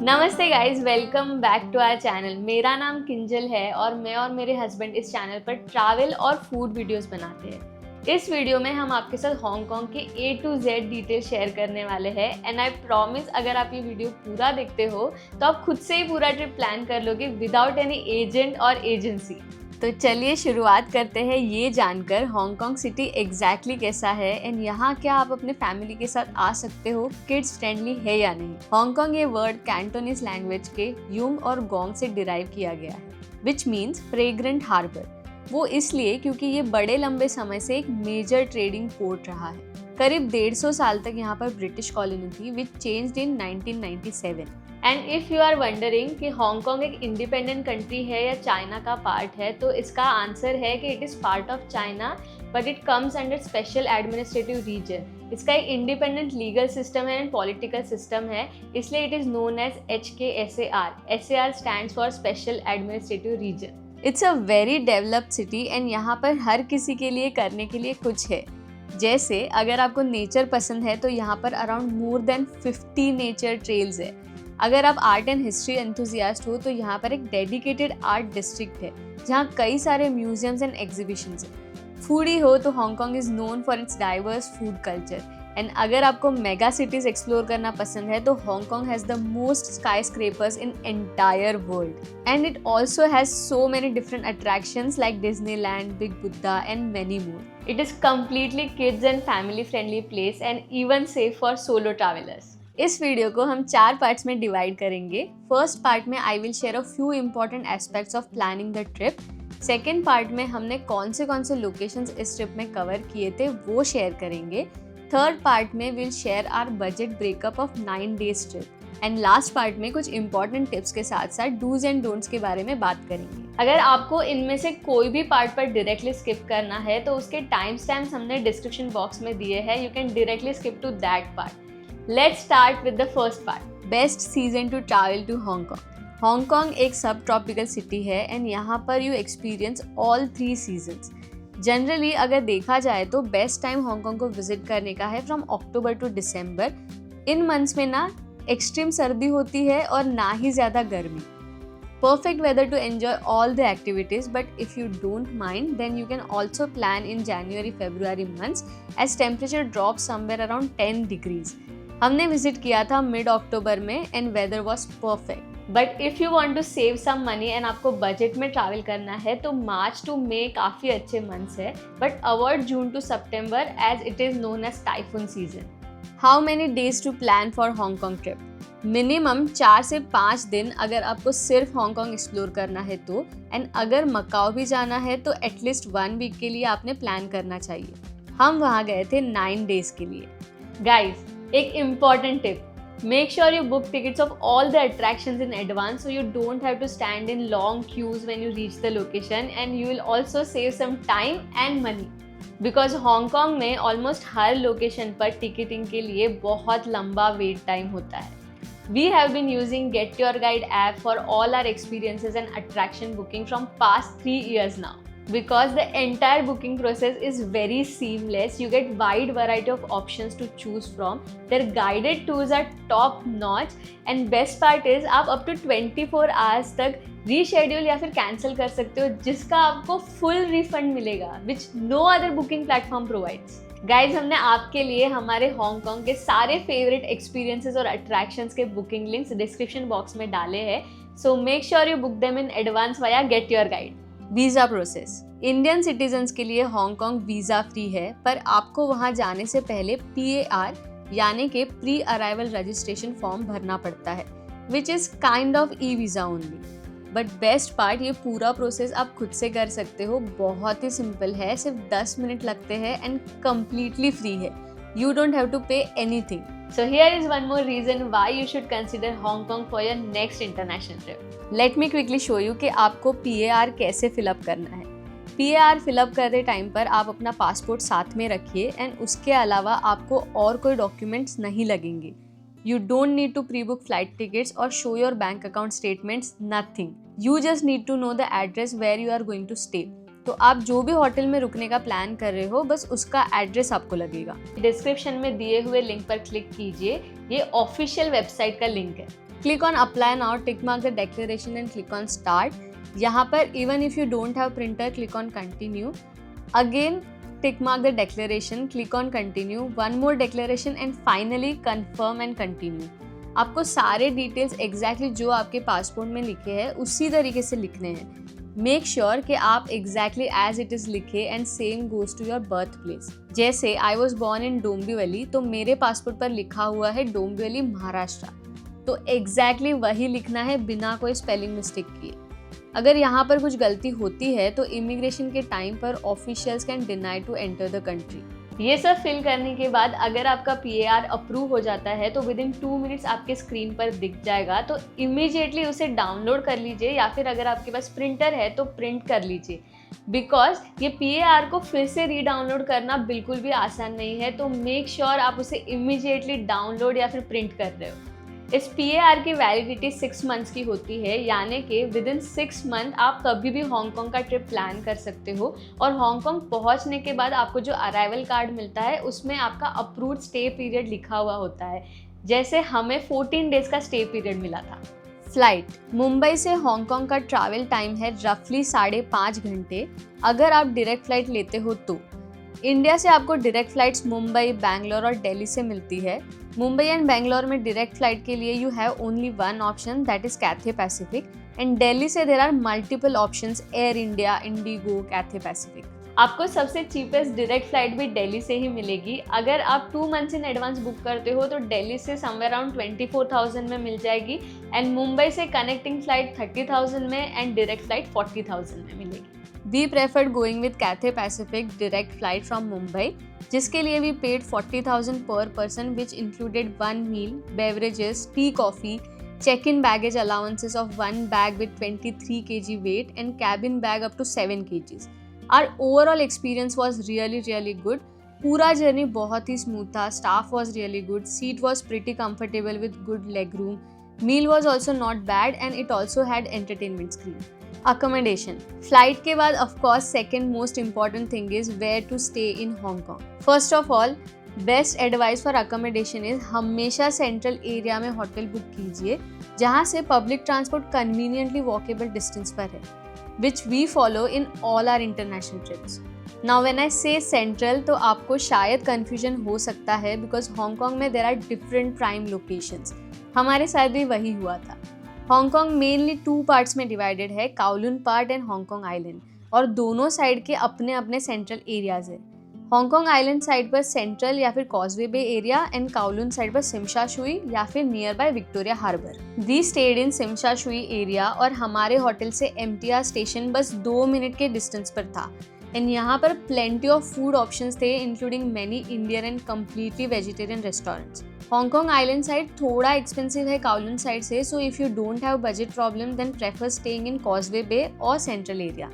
नमस्ते guys, welcome back to our channel. मेरा नाम किंजल है और मैं और मेरे हस्बैंड इस चैनल पर ट्रैवल और फूड वीडियोस बनाते हैं। इस वीडियो में हम आपके साथ हांगकांग के A to Z detail share करने वाले हैं एंड आई प्रॉमिस अगर आप ये वीडियो पूरा देखते हो तो आप खुद से ही पूरा ट्रिप प्लान कर लोगे विदाउट एनी एजेंट और एजेंसी। तो चलिए शुरुआत करते हैं ये जानकर हांगकांग सिटी एग्जैक्टली कैसा है एंड यहाँ क्या आप अपने फैमिली के साथ आ सकते हो, किड्स फ्रेंडली है या नहीं। हांगकांग ये वर्ड कैंटोनीज लैंग्वेज के यूम और गोंग से डिराइव किया गया है विच मीन्स फ्रेग्रेंट हार्बर। वो इसलिए क्योंकि ये बड़े लंबे समय से एक मेजर ट्रेडिंग पोर्ट रहा है। करीब 150 साल तक यहाँ पर ब्रिटिश कॉलोनी थी which changed in 1997। And if you are wondering कि हांगकांग एक इंडिपेंडेंट कंट्री है या चाइना का पार्ट है, तो इसका आंसर है कि it is part of China but it comes under special administrative region. इसका एक इंडिपेंडेंट लीगल सिस्टम है एंड पॉलिटिकल सिस्टम है, इसलिए it is known as HKSAR। SAR stands for special administrative region. It's a very developed city and यहाँ पर हर किसी के लिए करने के लिए कुछ है। जैसे अगर आपको नेचर पसंद है तो यहाँ पर around more than 50 nature trails है। अगर आप आर्ट एंड हिस्ट्री एंथुजियास्ट हो तो यहाँ पर एक डेडिकेटेड आर्ट डिस्ट्रिक्ट है जहाँ कई सारे म्यूजियम्स एंड एग्जीबिशंस हैं। फूडी हो तो Hong Kong is known for its diverse food culture and अगर आपको मेगा सिटीज एक्सप्लोर करना पसंद है तो Hong Kong has the most sky scrapers in entire world and it also has so many different attractions like Disneyland, big Buddha and many more. It is completely kids and family friendly place and even safe for solo travellers. इस video को हम 4 parts में divide करेंगे। First part में I will share a few important aspects of planning the trip. Second part में हमने कौन से लोकेशंस इस ट्रिप में कवर किए थे वो शेयर करेंगे। थर्ड पार्ट में will share our budget breakup of 9 days trip and last part में कुछ इंपॉर्टेंट टिप्स के साथ साथ डूज एंड डोंट्स के बारे में बात करेंगे। अगर आपको इनमें से कोई भी पार्ट पर डायरेक्टली स्किप करना है तो उसके टाइम स्टैम्प्स हमने डिस्क्रिप्शन बॉक्स में दिए हैं। You can directly skip to that part. Let's start with the first part. Best season to travel to Hong Kong. Hong Kong एक सब ट्रॉपिकल सिटी है एंड यहाँ पर you experience all 3 seasons. Generally अगर देखा जाए तो बेस्ट टाइम हांगकांग को visit करने का है फ्रॉम अक्टूबर टू दिसंबर। इन मंथ्स में ना एक्सट्रीम सर्दी होती है और ना ही ज़्यादा गर्मी। Perfect weather to enjoy all the activities, but if you don't mind, then you can also plan in January-February months as temperature drops somewhere around 10 degrees. हमने विजिट किया था मिड अक्टूबर में and weather was perfect. But if you want to save some money and आपको budget में travel करना है तो March two मई काफ़ी अच्छे मंथ्स है, but avoid June to September as it is known as typhoon season. How many days to plan for Hong Kong trip? Minimum 4 से 5 दिन अगर आपको सिर्फ हांगकांग एक्सप्लोर करना है तो, एंड अगर मकाओ भी जाना है तो एटलीस्ट 1 वीक के लिए आपने प्लान करना चाहिए। हम वहाँ गए थे 9 डेज के लिए। गाइज, एक important tip, make sure you book tickets of all the attractions in advance so you don't have to stand in long queues when you reach the location and you will also save some time and money because Hong Kong में almost हर location पर ticketing के लिए बहुत लंबा wait time होता है। We have been using Get Your Guide app for all our experiences and attraction booking from past 3 years now. Because the entire booking process is very seamless, you get wide variety of options to choose from. Their guided tours are top notch and best part is आप up to 24 hours तक reschedule या फिर cancel कर सकते हो जिसका आपको full refund मिलेगा which no other booking platform provides. Guys, हमने आपके लिए हमारे हांगकांग के सारे फेवरेट एक्सपीरियंसेस और अट्रैक्शंस के बुकिंग लिंक्स डिस्क्रिप्शन बॉक्स में डाले हैं, so make sure you book them in advance via get your guide. Visa process. Indian citizens के लिए हांगकांग वीज़ा फ्री है, पर आपको वहाँ जाने से पहले PAR यानी कि प्री अराइवल रजिस्ट्रेशन फॉर्म भरना पड़ता है which is kind of e-visa only. But best part, ये पूरा प्रोसेस आप खुद से कर सकते हो। बहुत ही सिंपल है, सिर्फ 10 मिनट लगते हैं एंड कम्प्लीटली फ्री है। You don't have to pay anything. So here is one more reason why you should consider Hong Kong for your next international trip. Let me quickly show you कि आपको PAR कैसे fill up करना है। PAR fill up करते time पर आप अपना passport साथ में रखिए एंड उसके अलावा आपको और कोई डॉक्यूमेंट्स नहीं लगेंगे। You don't need to pre-book flight tickets or show your bank account statements, nothing. You just need to know the address where you are going to stay. तो आप जो भी होटल में रुकने का प्लान कर रहे हो बस उसका एड्रेस आपको लगेगा। डिस्क्रिप्शन में दिए हुए लिंक पर क्लिक कीजिए, ये ऑफिशियल वेबसाइट का लिंक है। Click on apply now, tick mark the declaration and click on start. यहाँ पर even if you don't have printer, click on continue. Again tick mark the declaration, click on continue, one more declaration and finally confirm and continue. आपको सारे details exactly जो आपके passport में लिखे हैं उसी तरीके से लिखने हैं. मेक श्योर कि आप एग्जैक्टली एज इट इज़ लिखे and same goes to your birth place. जैसे I was born in Dombivli, तो मेरे पासपोर्ट पर लिखा हुआ है डोंबिवली महाराष्ट्र, तो एग्जैक्टली वही लिखना है बिना कोई स्पेलिंग मिस्टेक किए. अगर यहाँ पर कुछ गलती होती है तो इमिग्रेशन के टाइम पर officials can deny to enter the country. ये सब फिल करने के बाद अगर आपका PAR अप्रूव हो जाता है तो विद इन 2 मिनट्स आपके स्क्रीन पर दिख जाएगा, तो इमीडिएटली उसे डाउनलोड कर लीजिए या फिर अगर आपके पास प्रिंटर है तो प्रिंट कर लीजिए. बिकॉज ये PAR को फिर से रीडाउनलोड करना बिल्कुल भी आसान नहीं है, तो मेक श्योर आप उसे इमीडिएटली डाउनलोड या फिर प्रिंट कर रहे हो. इस PAR की वैलिडिटी 6 मंथ्स की होती है, यानी कि विद इन 6 मंथ आप कभी भी हांगकांग का ट्रिप प्लान कर सकते हो. और हांगकांग पहुंचने के बाद आपको जो अराइवल कार्ड मिलता है उसमें आपका अप्रूव्ड स्टे पीरियड लिखा हुआ होता है. जैसे हमें 14 डेज का स्टे पीरियड मिला था. फ्लाइट मुंबई से हांगकांग का ट्रैवल टाइम है रफली 5.5 घंटे अगर आप डायरेक्ट फ्लाइट लेते हो तो. इंडिया से आपको डायरेक्ट फ्लाइट्स मुंबई, बैंगलोर और दिल्ली से मिलती है. मुंबई एंड बैंगलोर में डायरेक्ट फ्लाइट के लिए you have only one option, that is Cathay Pacific. And Delhi से there are multiple options, Air India, IndiGo, Cathay Pacific. आपको सबसे चीपेस्ट डायरेक्ट फ्लाइट भी दिल्ली से ही मिलेगी. अगर आप 2 मंथ्स इन एडवांस बुक करते हो तो दिल्ली से समवेयर अराउंड 24,000 में मिल जाएगी. एंड मुंबई से कनेक्टिंग फ्लाइट 30,000 में एंड डायरेक्ट फ्लाइट 40,000 में मिलेगी. We preferred going with Cathay Pacific direct flight from Mumbai, जिसके लिए we paid 40,000 per person, which included 1 meal, beverages, tea, coffee, check-in baggage allowances of 1 bag with 23 kg weight and cabin bag up to 7 kgs. Our overall experience was really good. पूरा journey बहुत ही smooth था. Staff was really good. Seat was pretty comfortable with good leg room. Meal was also not bad and it also had entertainment screen. Accommodation. Flight के बाद of course second most important thing is where to stay in Hong Kong. First of all best advice for accommodation is हमेशा central area में hotel book कीजिए जहाँ से public transport conveniently walkable distance पर है, which we follow in all our international trips. Now when I say central तो आपको शायद कन्फ्यूजन हो सकता है बिकॉज हांगकांग में there are different prime locations. हमारे साथ भी वही हुआ था. हांगकांग मेनली 2 पार्ट्स में डिवाइडेड है, Kowloon part and Hong Kong island, और दोनों साइड के अपने अपने सेंट्रल एरियाज है. हांगकांग आइलैंड साइड पर सेंट्रल या फिर Causeway Bay area and Kowloon side पर सिमशा शुई या फिर near by Victoria Harbour. We stayed in Tsim Sha Tsui area और हमारे होटल से MTR स्टेशन बस 2 मिनट के डिस्टेंस पर था. एंड यहाँ पर प्लेंटी ऑफ फूड ऑप्शंस थे including many Indian and completely vegetarian restaurants. Hong Kong island side थोड़ा एक्सपेंसिव है काओलुन साइड से, so if you don't have budget problem then prefer staying in Causeway Bay और Central area.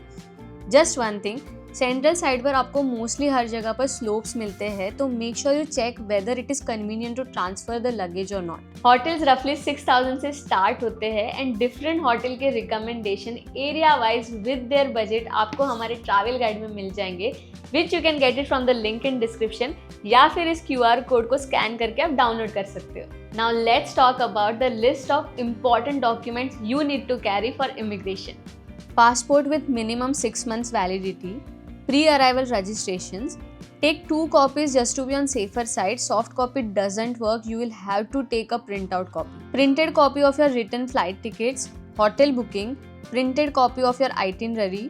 Just one thing, central side पर आपको mostly हर जगह पर slopes मिलते हैं, तो make sure you check weather it is convenient to transfer the luggage और not. Hotels रफली 6,000 से स्टार्ट होते हैं एंड डिफरेंट होटल के recommendation area wise with their budget आपको हमारे ट्रैवल गाइड में मिल जाएंगे, which you can get it from the link in description या फिर इस QR कोड को स्कैन करके आप डाउनलोड कर सकते हो. Now let's talk about the list of important documents you need to carry for immigration. Passport with minimum 6 months validity, pre-arrival registrations. Take 2 copies just to be on safer side. Soft copy doesn't work. You will have to take a printout copy. Printed copy of your return flight tickets, hotel booking, printed copy of your itinerary.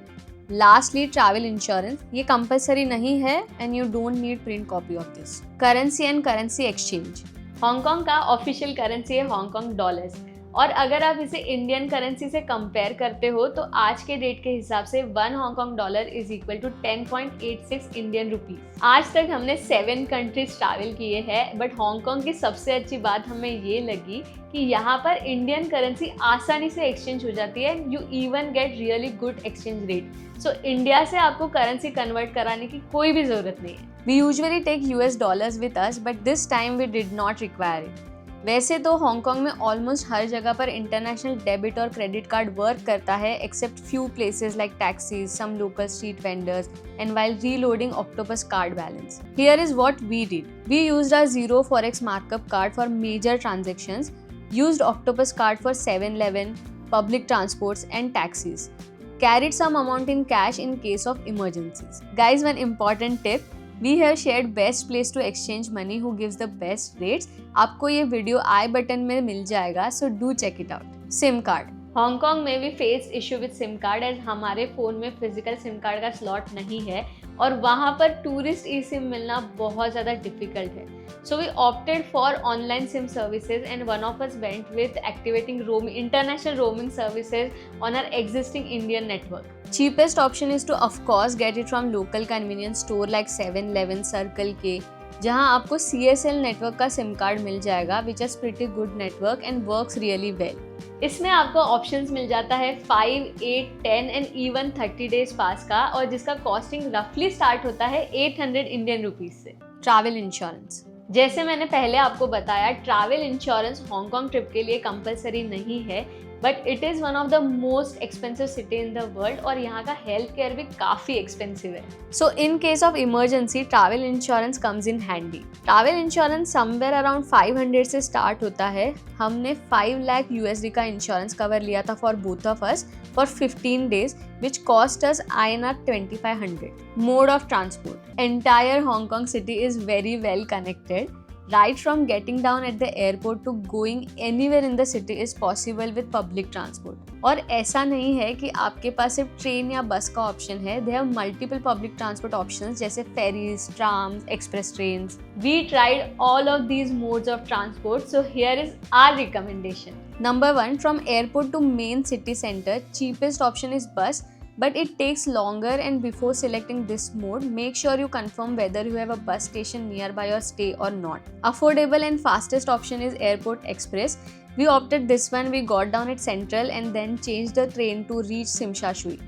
Lastly, travel insurance. ये compulsory नहीं है and you don't need print copy of this. Currency and currency exchange. Hong Kong का official currency है Hong Kong dollars, और अगर आप इसे Indian currency से कंपेयर करते हो तो आज के डेट के हिसाब से 1 Hong Kong dollar is equal to 10.86 Indian rupees. आज तक हमने 7 कंट्रीज ट्रैवल किए हैं, बट हांगकांग की सबसे अच्छी बात हमें ये लगी कि यहाँ पर इंडियन करेंसी आसानी से एक्सचेंज हो जाती है. You even get really good exchange rate. So India से आपको करेंसी कन्वर्ट कराने की कोई भी ज़रूरत नहीं है. We usually take US dollars with us, but this time we did not require it. वैसे तो हांगकांग में ऑलमोस्ट हर जगह पर इंटरनेशनल डेबिट और क्रेडिट कार्ड वर्क करता है, except few places like taxis, some local street vendors and while reloading Octopus card balance. Here is what we did. We used a 0 Forex markup card for major transactions. used Octopus card for 7-Eleven, public transports and taxis. Carried some amount in cash in case of emergencies. Guys, one important tip, we have shared best place to exchange money who gives the best rates. आपको ये video आई button में मिल जाएगा, so do check it out. SIM card, Hong Kong में भी face issue with SIM card as हमारे phone में physical SIM card का स्लॉट नहीं है और वहाँ पर टूरिस्ट ई सिम मिलना बहुत ज़्यादा डिफिकल्ट है. So we opted for online SIM services and one of us went with activating international roaming services on our existing Indian network. Cheapest option is to of course get it from local convenience store like 7-Eleven, Circle K, जहाँ आपको CSL network का SIM card मिल जाएगा which is pretty good network and works really well. इसमें आपको options मिल जाता है 5, 8, 10 and even 30 days pass का और जिसका कॉस्टिंग रफली स्टार्ट होता है 800 इंडियन रुपीज से. ट्रैवल इंश्योरेंस, जैसे मैंने पहले आपको बताया, ट्रैवल इंश्योरेंस हांगकांग ट्रिप के लिए कंपलसरी नहीं है but it is one of the most expensive city in the world और यहाँ का हेल्थ केयर भी काफ़ी एक्सपेंसिव है. So in case of emergency travel insurance comes in handy. Travel insurance somewhere around 500 से स्टार्ट होता है. हमने 5 लाख USD का इंश्योरेंस कवर लिया था for both of us for 15 days which cost us INR 2500. Mode of transport, entire Hong Kong city is very well connected. Right from getting down at the airport to going anywhere in the city is possible with public transport. और ऐसा नहीं है कि आपके पास सिर्फ train या बस का ऑप्शन है. They have multiple public transport options जैसे ferries, trams, express trains. We tried all of these modes of transport, so here is our recommendation. Number 1, from airport to main city center, cheapest option is bus. But it takes longer and before selecting this mode, make sure you confirm whether you have a bus station nearby your stay or not. Affordable and fastest option is Airport Express. We opted this one. We got down at Central and then changed the train to reach Shimsha Shui.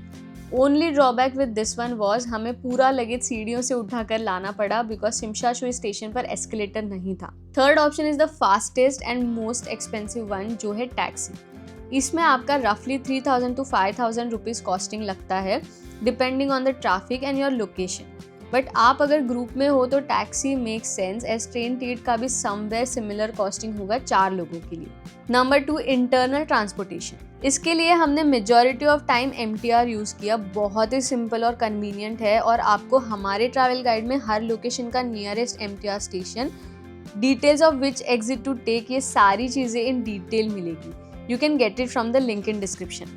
Only drawback with this one was हमें पूरा luggage सीढ़ियों से उठाकर लाना पड़ा because Shimsha Shui station पर escalator नहीं था. Third option is the fastest and most expensive one जो है टैक्सी. इसमें आपका रफली 3000 to 5000 रुपीज़ कॉस्टिंग लगता है depending on the traffic and your location. But आप अगर ग्रुप में हो तो taxi makes sense as train ticket का भी समवेयर सिमिलर कॉस्टिंग होगा 4 लोगों के लिए. Number 2, internal transportation. इसके लिए हमने majority of time MTR use किया. बहुत ही सिंपल और कन्वीनियंट है और आपको हमारे ट्रैवल गाइड में हर लोकेशन का nearest MTR station, details of which exit to take, ये सारी चीज़ें इन डिटेल मिलेगी. You can get it from the link in description.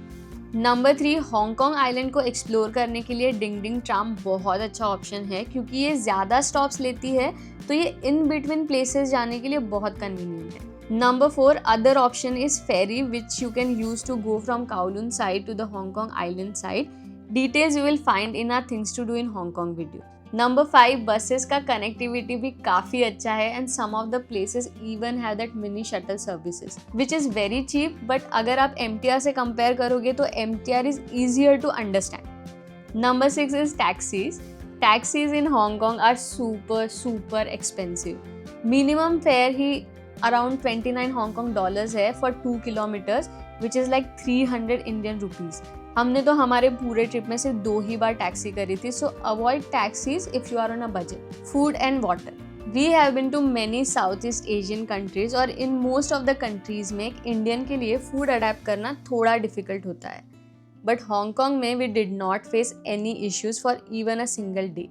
Number 3, Hong Kong island को एक्सप्लोर करने के लिए डिंग डिंग ट्राम बहुत अच्छा ऑप्शन है क्योंकि ये ज़्यादा स्टॉप्स लेती है तो ये इन बिटवीन प्लेसेस जाने के लिए बहुत कन्वीनियंट है. Number 4, other option is ferry which you can use to go from Kowloon side to the Hong Kong island side. Details you will find in our things to do in Hong Kong video. Number 5, buses का connectivity भी काफ़ी अच्छा है and some of the places even have that mini shuttle services which is very cheap. But अगर आप MTR से compare करोगे तो MTR is easier to understand. Number 6 is taxis. Taxis in Hong Kong are super expensive. Minimum fare ही around 29 Hong Kong dollars है for 2 kilometres which is like 300 Indian rupees. हमने तो हमारे पूरे ट्रिप में सिर्फ 2 ही बार टैक्सी करी थी. So avoid taxis if you are on a budget. Food and water. We have been to many South East Asian countries और in most of the countries में एक इंडियन के लिए फूड अडेप्ट करना थोड़ा डिफिकल्ट होता है. बट हांगकांग में we did not face any issues for even a single day.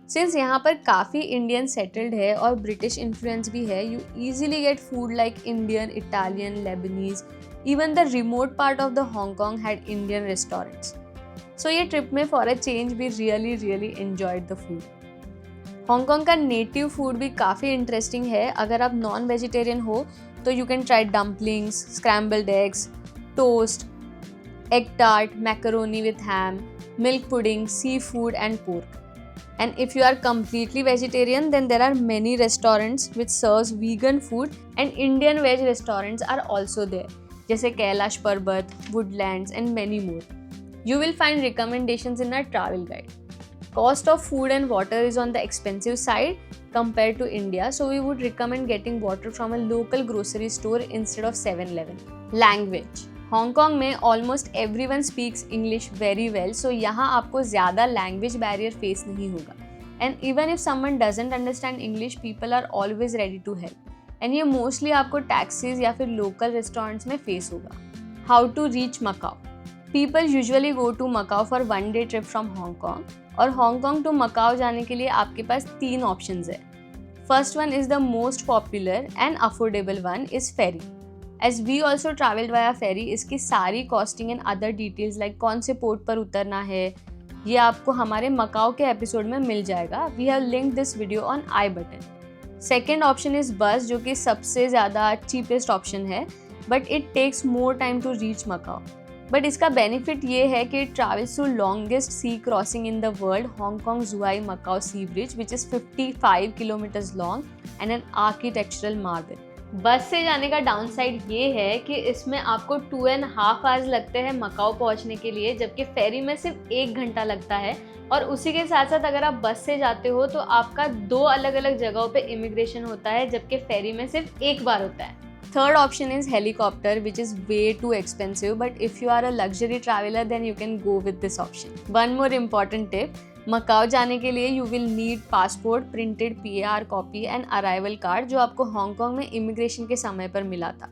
Since यहाँ पर काफ़ी इंडियन सेटल्ड है और ब्रिटिश इन्फ्लुएंस भी है, you easily get food like Indian, Italian, Lebanese. Even the remote part of the Hong Kong had Indian restaurants. So ये trip में for a change we really enjoyed the food. Hong Kong का native food भी काफ़ी interesting है. अगर आप non vegetarian हो तो you can try dumplings, scrambled eggs, toast, egg tart, macaroni with ham, milk pudding, seafood and pork. And if you are completely vegetarian, then there are many restaurants which serves vegan food and Indian veg restaurants are also there. जैसे Kailash Parvat, Woodlands and many more. You will find recommendations in our travel guide. Cost of food and water is on the expensive side compared to India, so we would recommend getting water from a local grocery store instead of 7-Eleven. Language. Hong Kong में almost everyone speaks English very well, so यहाँ आपको ज़्यादा language barrier face नहीं होगा. And even if someone doesn't understand English, people are always ready to help. And ये mostly आपको taxis या फिर लोकल रेस्टोरेंट्स में फेस होगा। How to reach Macau. People usually go to Macau for 1 day trip from Hong Kong, और Hong Kong to Macau जाने के लिए आपके पास 3 ऑप्शंस है। First one is the most popular and affordable one is ferry. As we also travelled via ferry, इसकी सारी costing and other details like कौन से पोर्ट पर उतरना है, ये आपको हमारे मकाओ के एपिसोड में मिल जाएगा। We have linked this video on I button. Second option is bus, जो कि सबसे ज़्यादा चीपेस्ट ऑप्शन है, but it takes more time to reach Macau. But इसका बेनिफिट ये है कि it travels through longest sea crossing in the world, Hong Kong Zhuhai Macau sea bridge, which is 55 kilometres long and an architectural marvel. Bus से जाने का down side ये है कि इसमें आपको 2.5 आवर्स लगते हैं मकाओ पहुंचने के लिए, जबकि फेरी में सिर्फ 1 घंटा लगता है। और उसी के साथ साथ अगर आप बस से जाते हो तो आपका 2 अलग अलग जगहों पे इमिग्रेशन होता है, जबकि फेरी में सिर्फ 1 बार होता है। Third option is helicopter, which is way too expensive, but if you are a luxury traveller then you can go with this option. One more important tip, Macau जाने के लिए you will need passport, printed PAR copy and arrival card, जो आपको Hong Kong में immigration के समय पर मिला था,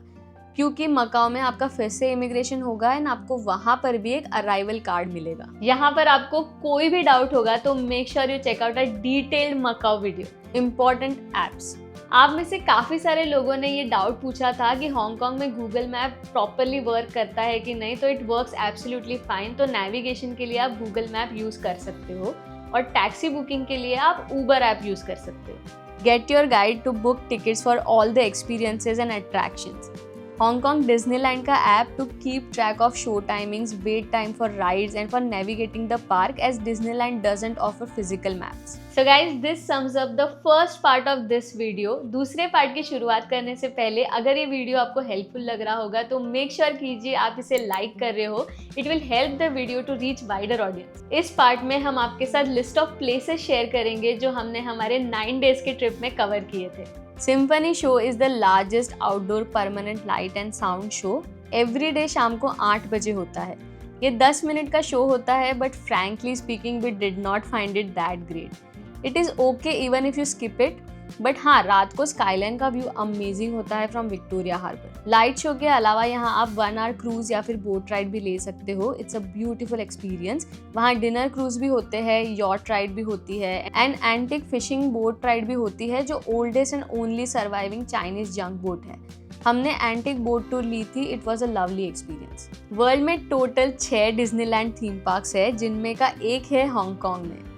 क्योंकि मकाओ में आपका फिर से इमिग्रेशन होगा एंड आपको वहाँ पर भी एक अराइवल कार्ड मिलेगा। यहाँ पर आपको कोई भी डाउट होगा तो make sure you check out a detailed Macau video. Important apps. आप में से काफ़ी सारे लोगों ने ये डाउट पूछा था कि हांगकॉन्ग में गूगल मैप प्रॉपरली वर्क करता है कि नहीं, तो इट वर्क्स एब्सोल्युटली फाइन। तो नेविगेशन के लिए आप गूगल मैप यूज़ कर सकते हो, और टैक्सी बुकिंग के लिए आप ऊबर ऐप यूज़ कर सकते हो। GetYourGuide to book tickets for all the experiences and attractions. Hong Kong Disneyland का app to keep track of show timings, wait time for rides and for navigating the park, as Disneyland doesn't offer physical maps. So guys, this sums up the first part of this video. दूसरे part की शुरुआत करने से पहले अगर ये video आपको helpful लग रहा होगा तो मेक श्योर कीजिए आप इसे लाइक कर रहे हो। It will help the video to reach wider audience. इस पार्ट में हम आपके साथ लिस्ट ऑफ प्लेसेस शेयर करेंगे जो हमने हमारे 9 days के ट्रिप में कवर किए थे। Symphony show is the largest outdoor permanent light and sound show. Every day शाम को 8 बजे होता है। ये 10 मिनट का शो होता है, but frankly speaking we did not find it that great. It is okay even if you skip it, but हाँ, रात को स्काईलाइन का व्यू अमेजिंग होता है from Victoria Harbour. Light show के अलावा यहाँ आप 1 hour क्रूज या फिर बोट राइड भी ले सकते हो। It's a beautiful experience. वहाँ डिनर क्रूज भी होते हैं, यॉट राइड भी होती है, and antique fishing boat ride भी होती है, जो oldest and only surviving Chinese junk boat है। हमने एंटिक बोट टूर ली थी। It was a lovely experience. World में टोटल 6 डिज्नीलैंड थीम पार्क्स है, जिनमें का एक है हांगकॉन्ग में।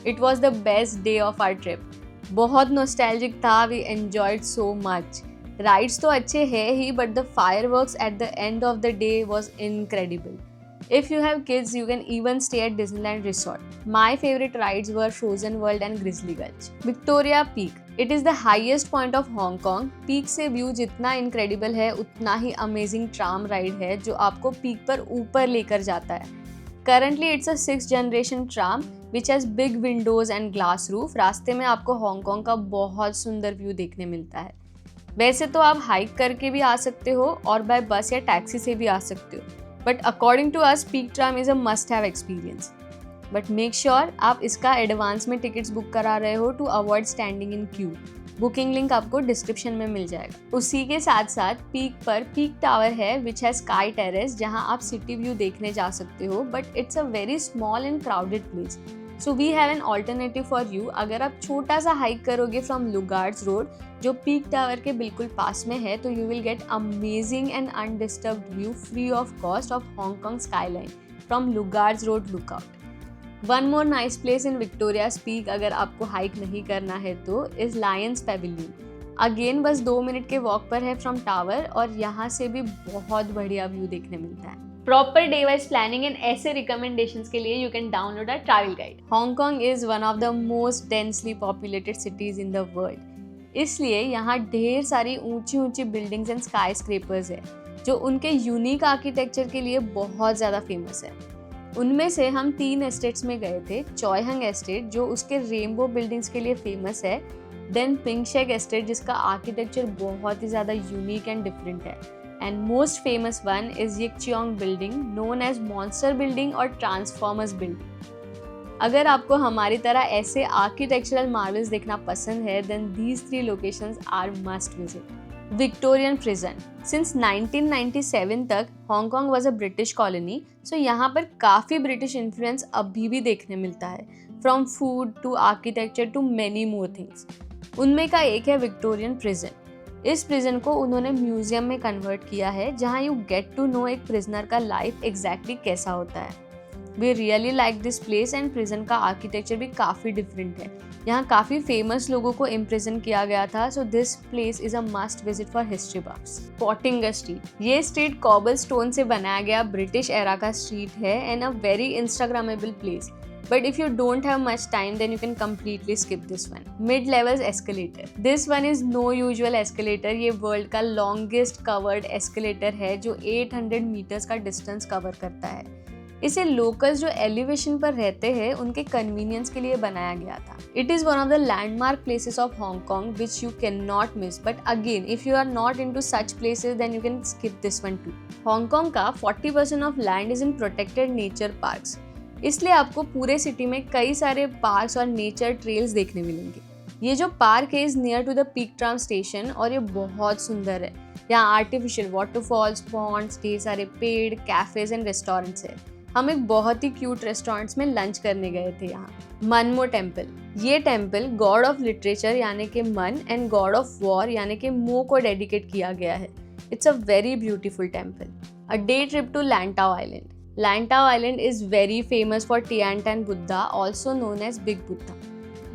It was the best day of our trip. बहुत नॉस्टैल्जिक था। We enjoyed so much. Rides तो अच्छे हैं ही, but the fireworks at the end of the day was incredible. If you have kids, you can even stay at Disneyland Resort. My favorite rides were Frozen World and Grizzly Gulch. Victoria Peak. It is the highest point of Hong Kong. Peak से view जितना incredible है, उतना ही amazing tram ride है जो आपको peak पर ऊपर लेकर जाता है। Currently it's a 6th generation tram which has big windows and glass roof. रास्ते में आपको हांगकॉन्ग का बहुत सुंदर व्यू देखने मिलता है। वैसे तो आप हाइक करके भी आ सकते हो और बाय बस या टैक्सी से भी आ सकते हो, but according to us peak tram is a must have experience. But make sure आप इसका एडवांस में टिकट्स बुक करा रहे हो to avoid standing in queue. Booking link आपको डिस्क्रिप्शन में मिल जाएगा। उसी के साथ साथ पीक पर पीक टावर है विच है स्काई टेरेस, जहां आप सिटी व्यू देखने जा सकते हो, but it's a very small and crowded place. So we have an alternative for you. अगर आप छोटा सा हाइक करोगे फ्रॉम लुगार्ड्स रोड, जो पीक टावर के बिल्कुल पास में है, तो you will get amazing and undisturbed view free of cost of Hong Kong skyline from Lugard's road lookout. One more nice place in Victoria Peak अगर आपको हाइक नहीं करना है तो इज लायंस पेविलियन। अगेन बस 2 मिनट के वॉक पर है फ्रॉम टावर, और यहाँ से भी बहुत बढ़िया व्यू देखने मिलता है। Proper day wise planning and ऐसे रिकमेंडेशंस के लिए you can download a travel guide. Hong Kong is one of the most densely populated cities in the world, इसलिए यहाँ ढेर सारी ऊंची ऊंची बिल्डिंग्स एंड स्काई स्क्रेपर्स है जो उनके यूनिक आर्किटेक्चर के लिए बहुत ज़्यादा फेमस है। उनमें से हम 3 एस्टेट्स में गए थे। चॉय हंग एस्टेट जो उसके रेनबो बिल्डिंग्स के लिए फेमस है, देन पिंक शेक एस्टेट जिसका आर्किटेक्चर बहुत ही ज़्यादा यूनिक एंड डिफरेंट है, and most famous one is यिक्चियोंग building known as monster building और ट्रांसफॉर्मर्स बिल्डिंग। अगर आपको हमारी तरह ऐसे आर्किटेक्चरल मार्वल्स देखना पसंद है, then these 3 locations are must visit. Victorian prison. Since 1997 तक Hong Kong was a British colony, so यहाँ पर काफ़ी ब्रिटिश इन्फ्लुएंस अभी भी देखने मिलता है, from food to architecture to many more things. उनमें का एक है विक्टोरियन प्रिजन। इस प्रिजन को उन्होंने म्यूजियम में कन्वर्ट किया है, जहाँ यू गेट टू नो एक प्रिजनर का लाइफ एग्जैक्टली कैसा होता है। We really like this place and prison का आर्किटेक्चर भी काफ़ी डिफरेंट है। यहाँ काफ़ी फेमस लोगों को इम्प्रिजन किया गया था, so this place is a must visit for history बफ्स। Pottinger street, ये स्ट्रीट कॉबल स्टोन से बनाया गया ब्रिटिश एरा का स्ट्रीट है and a very Instagrammable place, but if you don't have much time then you can completely skip this one. Mid levels escalator, this one is no usual escalator। ये world का longest covered escalator है जो 800 metres का distance cover करता है। इसे locals जो elevation पर रहते हैं उनके कन्वीनियंस के लिए बनाया गया था। It is one of the landmark places of Hong Kong which you can not miss, but again if you are not into such places then you can skip this one too. Hong Kong का 40% of land is in protected nature parks, इसलिए आपको पूरे city में कई सारे parks और nature trails देखने मिलेंगे। ये जो पार्क है is near to the peak tram station और ये बहुत सुंदर है। यहाँ आर्टिफिशियल वाटरफॉल्स, पॉन्ड्स, ढेर सारे पेड़, कैफेज एंड रेस्टोरेंट्स है। हम एक बहुत ही क्यूट रेस्टोरेंट्स में लंच करने गए थे यहाँ। मनमो टेम्पल, ये टेम्पल गॉड ऑफ लिटरेचर यानी कि मन एंड गॉड ऑफ वॉर यानी कि मो को डेडिकेट किया गया है। It's a very beautiful temple. A day trip to Lantau island. Lantau Island is very famous for Tian Buddha, also known as Big Buddha.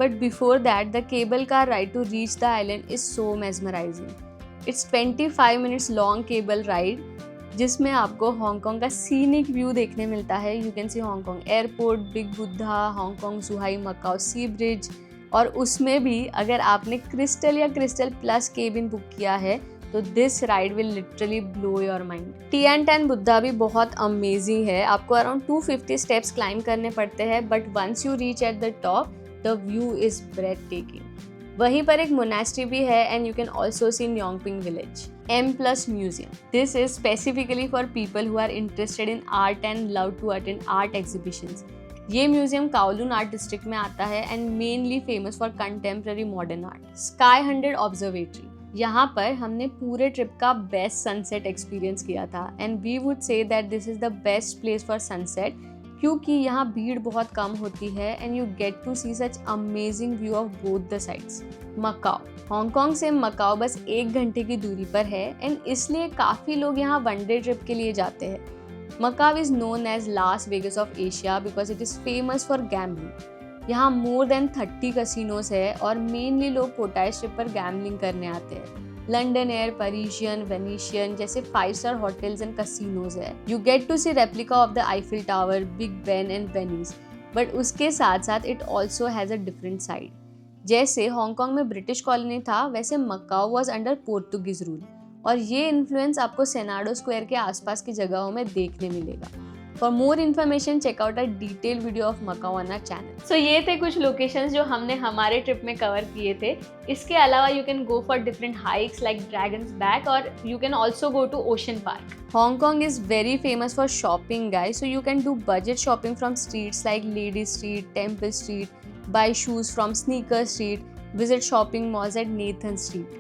But before that, the cable car ride to reach the island is so mesmerizing. It's 25 minutes long cable ride, जिसमें आपको Hong Kong का scenic view देखने मिलता है। You can see Hong Kong airport, big Buddha, Hong Kong सुहाई Macau sea bridge, और उसमें भी अगर आपने क्रिस्टल या क्रिस्टल प्लस केबिन बुक किया है तो this ride will literally blow your mind. Tian Buddha भी बहुत अमेजिंग है। आपको अराउंड 250 स्टेप्स क्लाइंब करने पड़ते हैं, but once you reach at the top the view is breathtaking. वहीं पर एक मोनास्ट्री भी है and you can also see Ngong विलेज। M+ museum, this is specifically for people who are interested in art and love to attend art exhibitions. ये museum Kowloon art district में आता है and mainly famous for contemporary modern art. Sky 100 observatory, यहाँ पर हमने पूरे trip का best sunset experience किया था and we would say that this is the best place for sunset, क्योंकि यहाँ भीड़ बहुत कम होती है and you get to see such amazing view of both the sides. Macau, Hong Kong से मकाओ बस 1 घंटे की दूरी पर है एंड इसलिए काफ़ी लोग यहाँ वनडे ट्रिप के लिए जाते हैं। Macau is known as Las Vegas of Asia because it is famous for gambling. यहाँ मोर देन 30 कसिनोस है और मेनली लोग कोटाई स्ट्रिप पर गैम्बलिंग करने आते हैं। लंडन एयर, पेरिशियन, वेनिशियन जैसे 5-स्टार होटल्स एंड कसिनोज है। You get to see replica of the Eiffel tower, Big Ben and Venice, but उसके साथ साथ it also has a different side. जैसे हांगकांग में ब्रिटिश कॉलोनी था, वैसे Macau was under Portuguese rule, और ये इन्फ्लुएंस आपको सेनाडो स्क्वायर के आसपास की जगहों में देखने मिलेगा। For more information, check out a detailed video of Macau on our channel. So ये थे कुछ locations जो हमने हमारे ट्रिप में कवर किए थे। इसके अलावा you can go for different hikes like Dragon's Back, और you can also go to Ocean Park. Hong Kong is very famous for shopping, guys. So you can do budget shopping from streets like Lady Street, Temple Street, buy shoes from Sneaker Street, visit shopping malls at Nathan Street.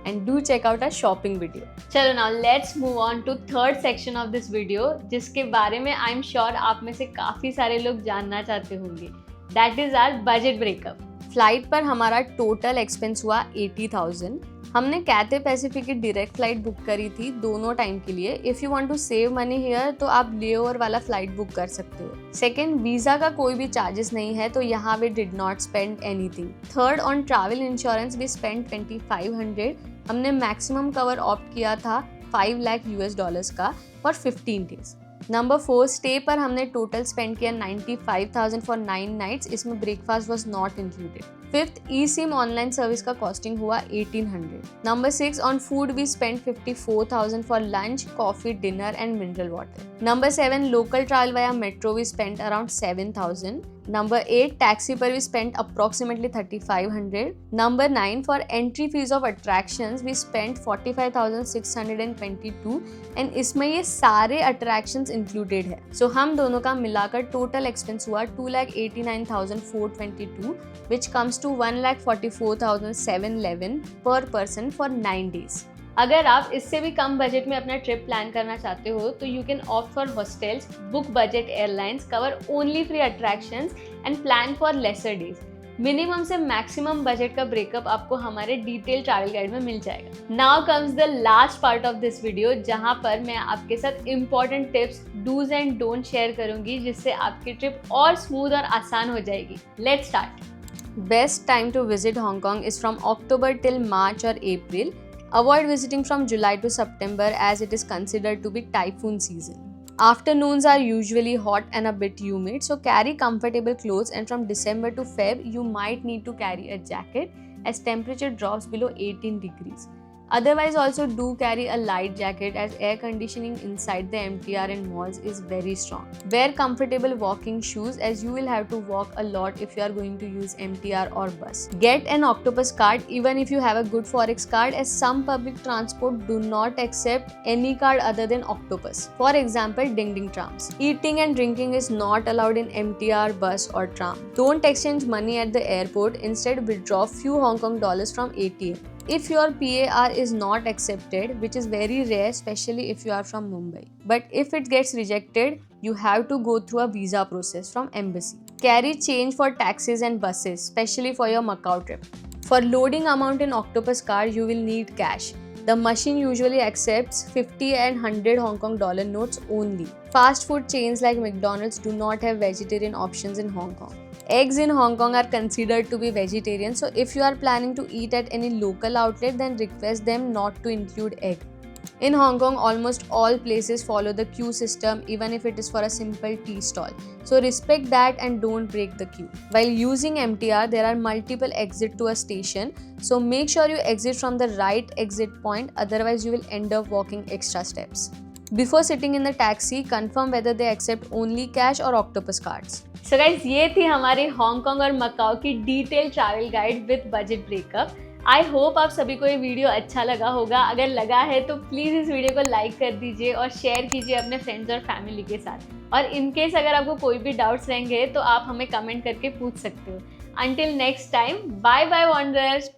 And do check out our shopping video. चलो now let's move on to third section of this video, जिसके बारे में I'm sure आप में से काफ़ी सारे लोग जानना चाहते होंगे। That is our budget breakup. Flight पर हमारा टोटल एक्सपेंस हुआ 80,000। हमने कैथे पैसिफिक की डायरेक्ट फ्लाइट बुक करी थी दोनों टाइम के लिए। If you want to save money here तो आप लेओवर वाला फ्लाइट बुक कर सकते हो। सेकंड, वीज़ा का कोई भी चार्जेस नहीं है, तो यहाँ we did not spend anything. Third, on travel insurance we spend 2500। हमने मैक्सिमम कवर ऑप्ट किया था $5 लाख US का फॉर 15 डेज। नंबर 4, स्टे पर हमने टोटल स्पेंड किया 95,000 फॉर 9 नाइट्स, इसमें breakfast was not included. Fifth, eSIM online service का costing हुआ 1800। Number 6, on food we spend 54,000 for lunch, coffee, dinner and mineral water. Number 7, local travel via metro we spend around 7,000। Number 8, taxi पर we spend approximately 3,500। Number 9, for entry fees of attractions we spend 45,622 and इसमें ये सारे attractions included है। सो हम दोनों का मिलाकर total expense हुआ 2,89,422 which comes to 1,44,711 per person for 9 days. अगर आप इससे भी कम बजट में अपना ट्रिप प्लान करना चाहते हो तो you can opt for hostels, book budget airlines, cover only free attractions and plan for lesser days. Minimum से मैक्सिमम बजट का ब्रेकअप आपको हमारे डिटेल ट्रैवल गाइड में मिल जाएगा। Now comes the last part of this video, जहां पर मैं आपके साथ important tips, dos and don'ts share करूंगी, जिससे आपकी ट्रिप और स्मूथ और आसान हो जाएगी। Let's start. Best time to visit Hong Kong is from October till March और April. Avoid visiting from July to September as it is considered to be typhoon season. Afternoons are usually hot and a bit humid, so carry comfortable clothes, and from December to Feb you might need to carry a jacket as temperature drops below 18 degrees. Otherwise also do carry a light jacket as air conditioning inside the MTR and malls is very strong. Wear comfortable walking shoes as you will have to walk a lot if you are going to use MTR or bus. Get an Octopus card even if you have a good Forex card, as some public transport do not accept any card other than Octopus. For example, Ding Ding trams. Eating and drinking is not allowed in MTR, bus or tram. Don't exchange money at the airport. Instead, withdraw few Hong Kong dollars from ATM. If your PAR is not accepted, which is very rare, especially if you are from Mumbai, but if it gets rejected, you have to go through a visa process from embassy. Carry change for taxis and buses, especially for your Macau trip. For loading amount in Octopus card, you will need cash. The machine usually accepts 50 and 100 Hong Kong dollar notes only. Fast food chains like McDonald's do not have vegetarian options in Hong Kong. Eggs in Hong Kong are considered to be vegetarian, so if you are planning to eat at any local outlet, then request them not to include egg. In Hong Kong, almost all places follow the queue system, even if it is for a simple tea stall. So respect that and don't break the queue. While using MTR, there are multiple exits to a station, so make sure you exit from the right exit point, otherwise you will end up walking extra steps. Before sitting in the taxi, confirm whether they accept only cash or Octopus cards. So guys, ये थी हमारी Hong Kong और Macau की detail travel guide with budget breakup. I hope आप सभी को ये video अच्छा लगा होगा। अगर लगा है तो प्लीज़ इस वीडियो को लाइक कर दीजिए और शेयर कीजिए अपने फ्रेंड्स और फैमिली के साथ। और इनकेस अगर आपको कोई भी डाउट्स रहेंगे तो आप हमें कमेंट करके पूछ सकते हो। Until next time, bye bye wanderers.